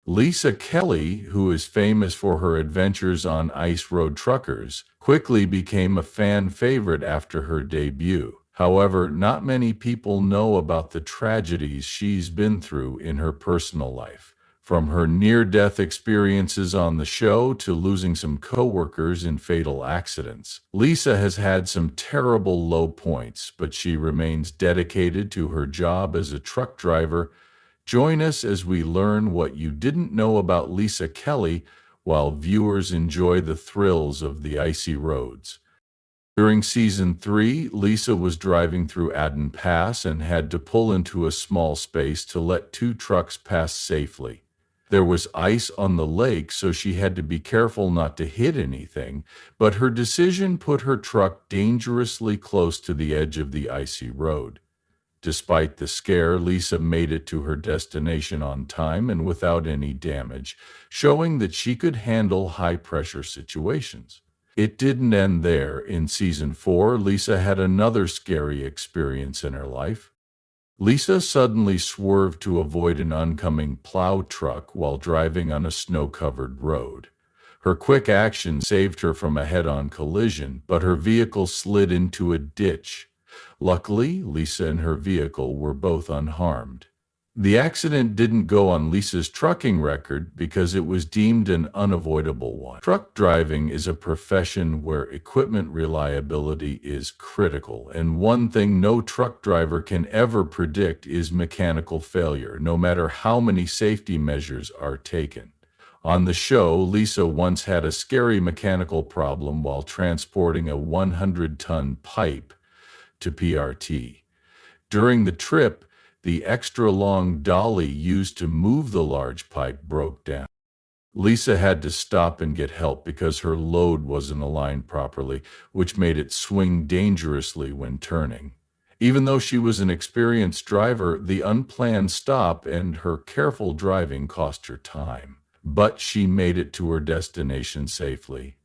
Lisa Kelly, who is famous for her adventures on ice road truckers, quickly became a fan favorite after her debut. However, not many people know about the tragedies she's been through in her personal life. From her near-death experiences on the show to losing some coworkers in fatal accidents, Lisa has had some terrible low points, but she remains dedicated to her job as a truck driver. Join us as we learn what you didn't know about Lisa Kelly while viewers enjoy the thrills of the icy roads. During season 3, Lisa was driving through Addan Pass and had to pull into a small space to let two trucks pass safely. There was ice on the lake, so she had to be careful not to hit anything, but her decision put her truck dangerously close to the edge of the icy road. Despite the scare, Lisa made it to her destination on time and without any damage, showing that she could handle high-pressure situations. It didn't end there. In season 4, Lisa had another scary experience in her life. Lisa suddenly swerved to avoid an oncoming plow truck while driving on a snow-covered road. Her quick action saved her from a head-on collision, but her vehicle slid into a ditch. Luckily, Lisa and her vehicle were both unharmed. The accident didn't go on Lisa's trucking record because it was deemed an unavoidable one. Truck driving is a profession where equipment reliability is critical, and one thing no truck driver can ever predict is mechanical failure, no matter how many safety measures are taken. On the show, Lisa once had a scary mechanical problem while transporting a 100-ton pipe to PRT. During the trip, the extra-long dolly used to move the large pipe broke down. Lisa had to stop and get help because her load wasn't aligned properly, which made it swing dangerously when turning. Even though she was an experienced driver, the unplanned stop and her careful driving cost her time. But she made it to her destination safely.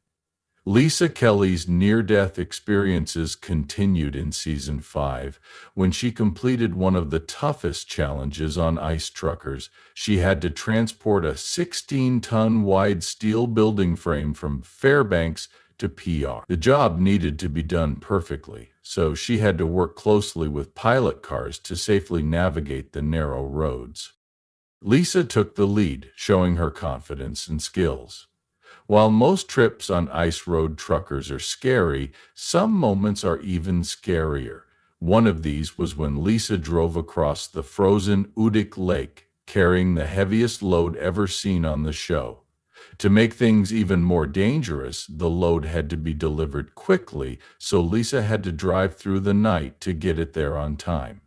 Lisa Kelly's near-death experiences continued in season 5 when she completed one of the toughest challenges on ice truckers. She had to transport a 16-ton wide steel building frame from Fairbanks to PR. The job needed to be done perfectly, so she had to work closely with pilot cars to safely navigate the narrow roads. Lisa took the lead, showing her confidence and skills. While most trips on ice road truckers are scary, some moments are even scarier. One of these was when Lisa drove across the frozen Udik Lake, carrying the heaviest load ever seen on the show. To make things even more dangerous, the load had to be delivered quickly, so Lisa had to drive through the night to get it there on time.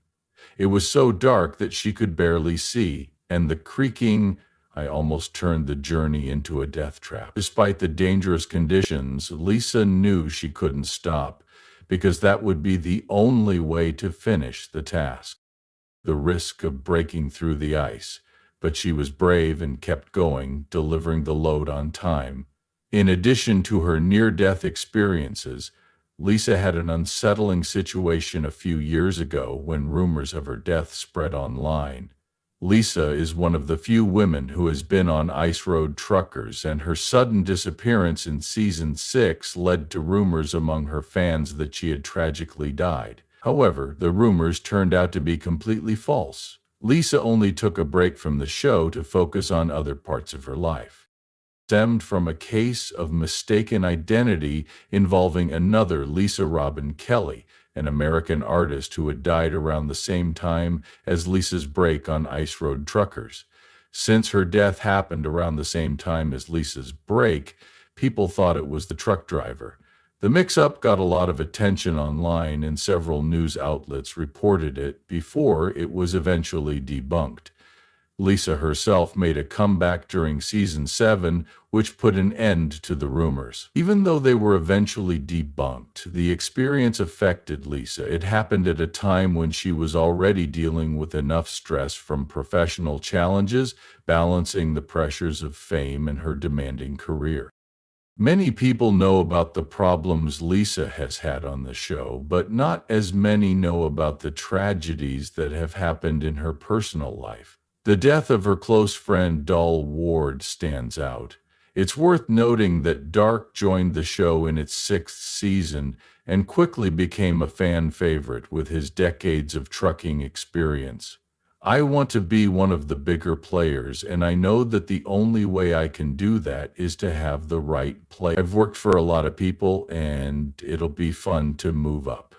It was so dark that she could barely see, and the creaking I almost turned the journey into a death trap. Despite the dangerous conditions, Lisa knew she couldn't stop, because that would be the only way to finish the task. The risk of breaking through the ice, but she was brave and kept going, delivering the load on time. In addition to her near-death experiences, Lisa had an unsettling situation a few years ago when rumors of her death spread online. Lisa is one of the few women who has been on ice road truckers, and her sudden disappearance in season 6 led to rumors among her fans that she had tragically died. However, the rumors turned out to be completely false. Lisa only took a break from the show to focus on other parts of her life. Stemmed from a case of mistaken identity involving another Lisa Robin Kelly, an American artist who had died around the same time as Lisa's break on ice road truckers. Since her death happened around the same time as Lisa's break, people thought it was the truck driver. The mix-up got a lot of attention online, and several news outlets reported it before it was eventually debunked. Lisa herself made a comeback during season 7, which put an end to the rumors. Even though they were eventually debunked, the experience affected Lisa. It happened at a time when she was already dealing with enough stress from professional challenges, balancing the pressures of fame and her demanding career. Many people know about the problems Lisa has had on the show, but not as many know about the tragedies that have happened in her personal life. The death of her close friend Doll Ward stands out. It's worth noting that Dark joined the show in its sixth season and quickly became a fan favorite with his decades of trucking experience. I want to be one of the bigger players, and I know that the only way I can do that is to have the right play. I've worked for a lot of people, and it'll be fun to move up.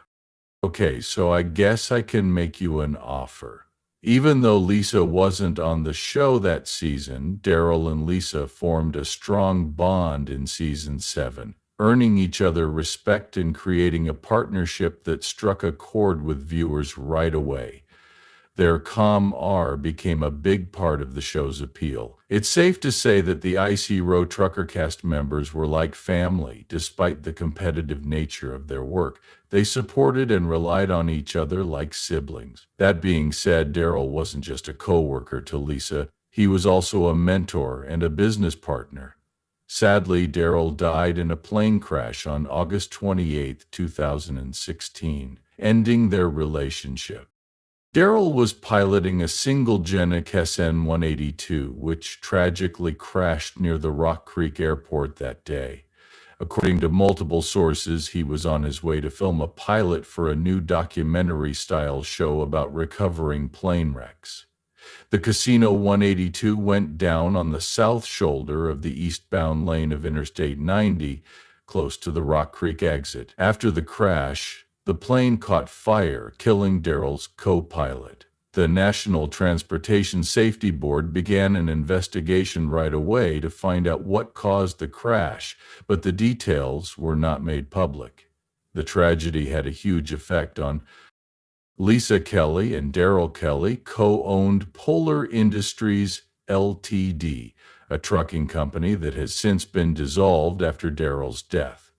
Okay, so I guess I can make you an offer. Even though Lisa wasn't on the show that season, Daryl and Lisa formed a strong bond in season 7, earning each other respect and creating a partnership that struck a chord with viewers right away. Their calm air became a big part of the show's appeal. It's safe to say that the Icy Road Trucker cast members were like family, despite the competitive nature of their work. They supported and relied on each other like siblings. That being said, Daryl wasn't just a coworker to Lisa, he was also a mentor and a business partner. Sadly, Daryl died in a plane crash on August 28, 2016, ending their relationship. Daryl was piloting a single-genic SN-182, which tragically crashed near the Rock Creek Airport that day. According to multiple sources, he was on his way to film a pilot for a new documentary-style show about recovering plane wrecks. The Casino 182 went down on the south shoulder of the eastbound lane of Interstate 90, close to the Rock Creek exit. After the crash, the plane caught fire, killing Daryl's co-pilot. The National Transportation Safety Board began an investigation right away to find out what caused the crash, but the details were not made public. The tragedy had a huge effect on Lisa Kelly and Daryl Kelly co-owned Polar Industries Ltd., a trucking company that has since been dissolved after Daryl's death.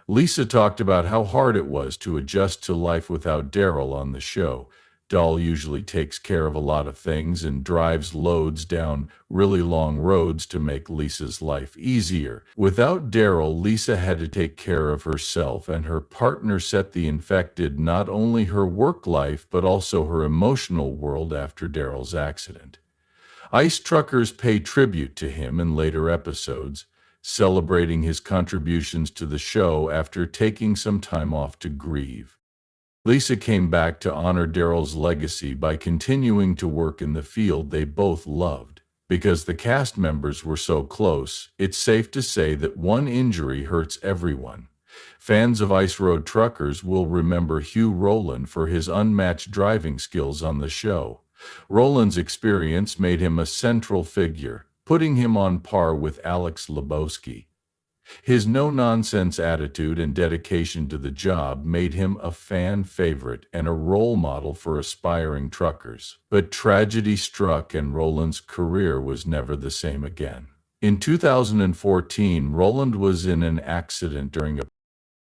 Lisa talked about how hard it was to adjust to life without Daryl on the show. Doll usually takes care of a lot of things and drives loads down really long roads to make Lisa's life easier. Without Daryl, Lisa had to take care of herself, and her partner set the infected not only her work life but also her emotional world after Daryl's accident. Ice truckers pay tribute to him in later episodes, celebrating his contributions to the show after taking some time off to grieve. Lisa came back to honor Daryl's legacy by continuing to work in the field they both loved. Because the cast members were so close, it's safe to say that one injury hurts everyone. Fans of Ice Road Truckers will remember Hugh Rowland for his unmatched driving skills on the show. Rowland's experience made him a central figure, putting him on par with Alex Lebowski. His no-nonsense attitude and dedication to the job made him a fan favorite and a role model for aspiring truckers. But tragedy struck and Rowland's career was never the same again. In 2014, Rowland was in an accident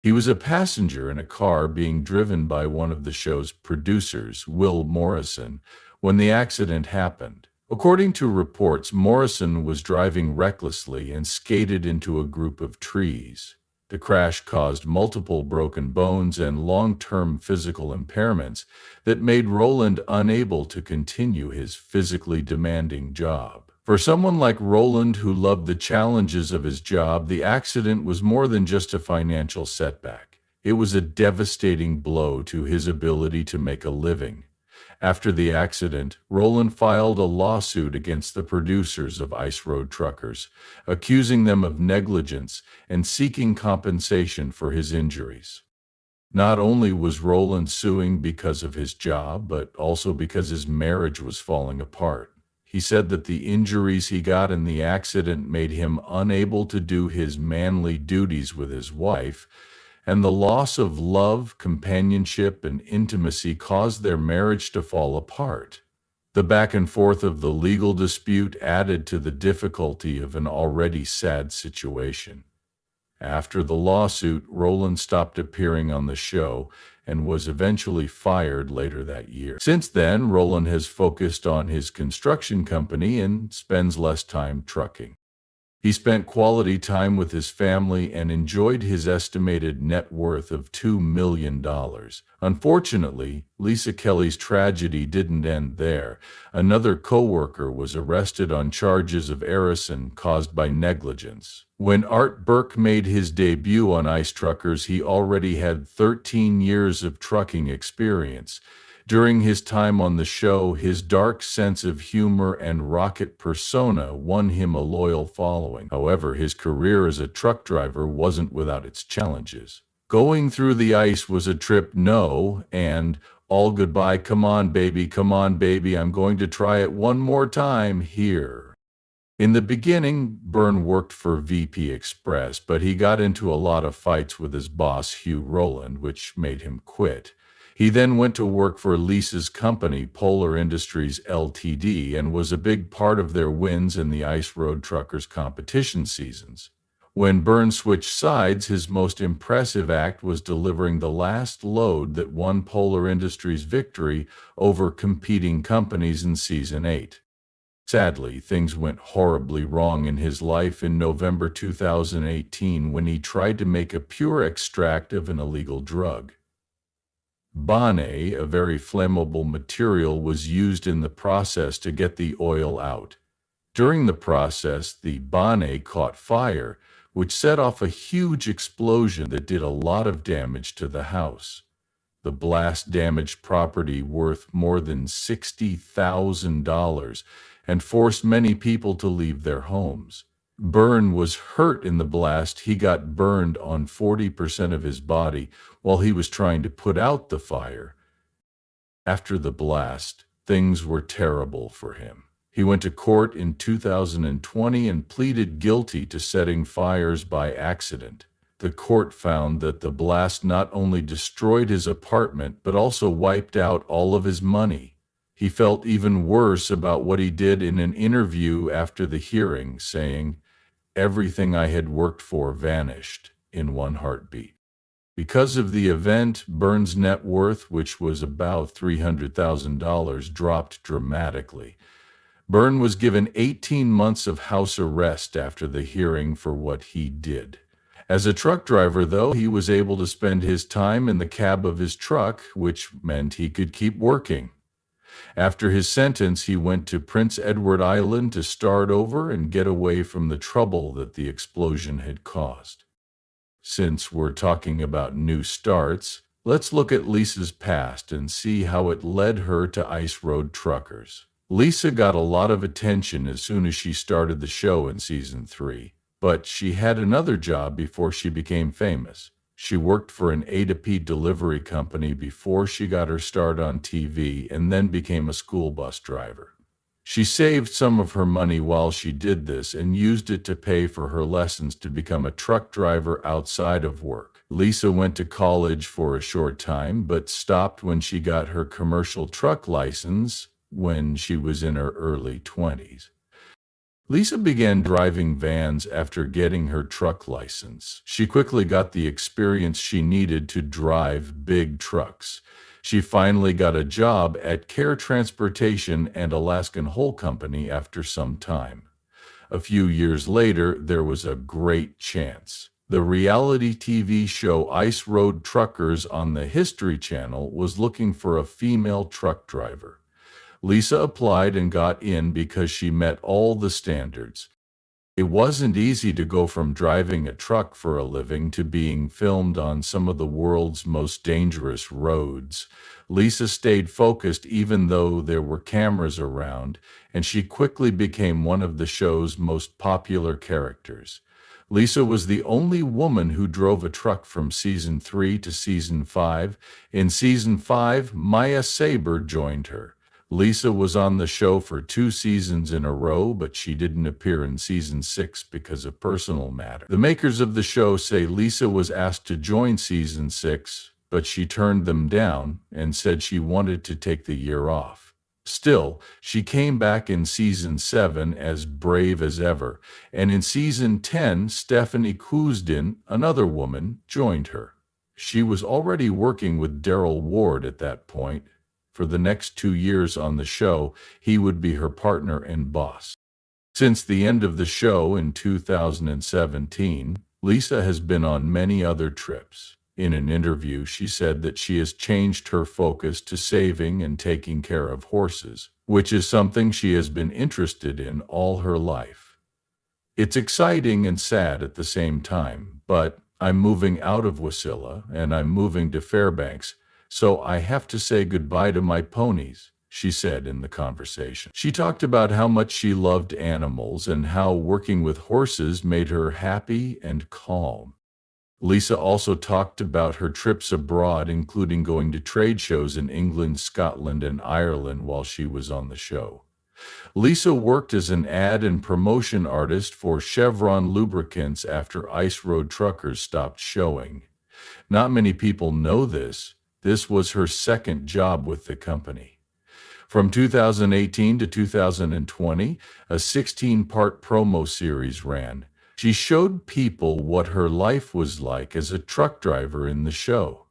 He was a passenger in a car being driven by one of the show's producers, Will Morrison, when the accident happened. According to reports, Morrison was driving recklessly and skated into a group of trees. The crash caused multiple broken bones and long-term physical impairments that made Rowland unable to continue his physically demanding job. For someone like Rowland who loved the challenges of his job, the accident was more than just a financial setback. It was a devastating blow to his ability to make a living. After the accident, Rowland filed a lawsuit against the producers of Ice Road Truckers, accusing them of negligence and seeking compensation for his injuries. Not only was Rowland suing because of his job, but also because his marriage was falling apart. He said that the injuries he got in the accident made him unable to do his manly duties with his wife, and the loss of love, companionship, and intimacy caused their marriage to fall apart. The back and forth of the legal dispute added to the difficulty of an already sad situation. After the lawsuit, Rowland stopped appearing on the show and was eventually fired later that year. Since then, Rowland has focused on his construction company and spends less time trucking. He spent quality time with his family and enjoyed his estimated net worth of $2 million. Unfortunately, Lisa Kelly's tragedy didn't end there. Another coworker was arrested on charges of arson caused by negligence. When Art Burke made his debut on Ice Truckers, he already had 13 years of trucking experience. During his time on the show, his dark sense of humor and rocket persona won him a loyal following. However, his career as a truck driver wasn't without its challenges. Going through the ice was a trip, no, and all goodbye, come on baby, I'm going to try it one more time here. In the beginning, Byrne worked for VP Express, but he got into a lot of fights with his boss, Hugh Rowland, which made him quit. He then went to work for Lisa's company, Polar Industries Ltd., and was a big part of their wins in the Ice Road Truckers competition seasons. When Byrne switched sides, his most impressive act was delivering the last load that won Polar Industries' victory over competing companies in Season 8. Sadly, things went horribly wrong in his life in November 2018 when he tried to make a pure extract of an illegal drug. Bonnet, a very flammable material, was used in the process to get the oil out. During the process, the bonnet caught fire, which set off a huge explosion that did a lot of damage to the house. The blast damaged property worth more than $60,000 and forced many people to leave their homes. Byrne was hurt in the blast. He got burned on 40% of his body while he was trying to put out the fire. After the blast, things were terrible for him. He went to court in 2020 and pleaded guilty to setting fires by accident. The court found that the blast not only destroyed his apartment but also wiped out all of his money. He felt even worse about what he did in an interview after the hearing, saying, "Everything I had worked for vanished in one heartbeat." Because of the event, Byrne's net worth, which was about $300,000, dropped dramatically. Byrne was given 18 months of house arrest after the hearing for what he did. As a truck driver, though, he was able to spend his time in the cab of his truck, which meant he could keep working. After his sentence, he went to Prince Edward Island to start over and get away from the trouble that the explosion had caused. Since we're talking about new starts, let's look at Lisa's past and see how it led her to Ice Road Truckers. Lisa got a lot of attention as soon as she started the show in Season 3, but she had another job before she became famous. She worked for an A2P delivery company before she got her start on TV and then became a school bus driver. She saved some of her money while she did this and used it to pay for her lessons to become a truck driver outside of work. Lisa went to college for a short time, but stopped when she got her commercial truck license when she was in her early 20s. Lisa began driving vans after getting her truck license. She quickly got the experience she needed to drive big trucks. She finally got a job at Care Transportation and Alaskan Hole Company after some time. A few years later, there was a great chance. The reality TV show Ice Road Truckers on the History Channel was looking for a female truck driver. Lisa applied and got in because she met all the standards. It wasn't easy to go from driving a truck for a living to being filmed on some of the world's most dangerous roads. Lisa stayed focused even though there were cameras around, and she quickly became one of the show's most popular characters. Lisa was the only woman who drove a truck from Season 3 to Season 5. In Season 5, Maya Saber joined her. Lisa was on the show for 2 seasons in a row, but she didn't appear in Season 6 because of personal matters. The makers of the show say Lisa was asked to join Season 6, but she turned them down and said she wanted to take the year off. Still, she came back in Season 7 as brave as ever, and in Season 10, Stephanie Kuzdin, another woman, joined her. She was already working with Daryl Ward at that point. For the next 2 years on the show, he would be her partner and boss. Since the end of the show in 2017, Lisa has been on many other trips. In an interview, she said that she has changed her focus to saving and taking care of horses, which is something she has been interested in all her life. It's exciting and sad at the same time, but I'm moving out of Wasilla and I'm moving to Fairbanks, so I have to say goodbye to my ponies, she said in the conversation. She talked about how much she loved animals and how working with horses made her happy and calm. Lisa also talked about her trips abroad, including going to trade shows in England, Scotland, and Ireland while she was on the show. Lisa worked as an ad and promotion artist for Chevron lubricants after Ice Road Truckers stopped showing. Not many people know this. This was her second job with the company. From 2018 to 2020, a 16-part promo series ran. She showed people what her life was like as a truck driver in the show.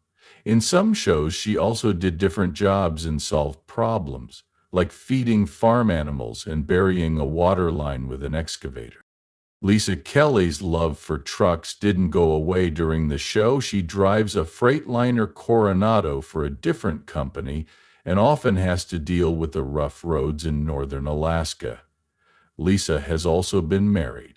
In some shows, she also did different jobs and solved problems, like feeding farm animals and burying a water line with an excavator. Lisa Kelly's love for trucks didn't go away during the show. She drives a Freightliner Coronado for a different company and often has to deal with the rough roads in northern Alaska. Lisa has also been married.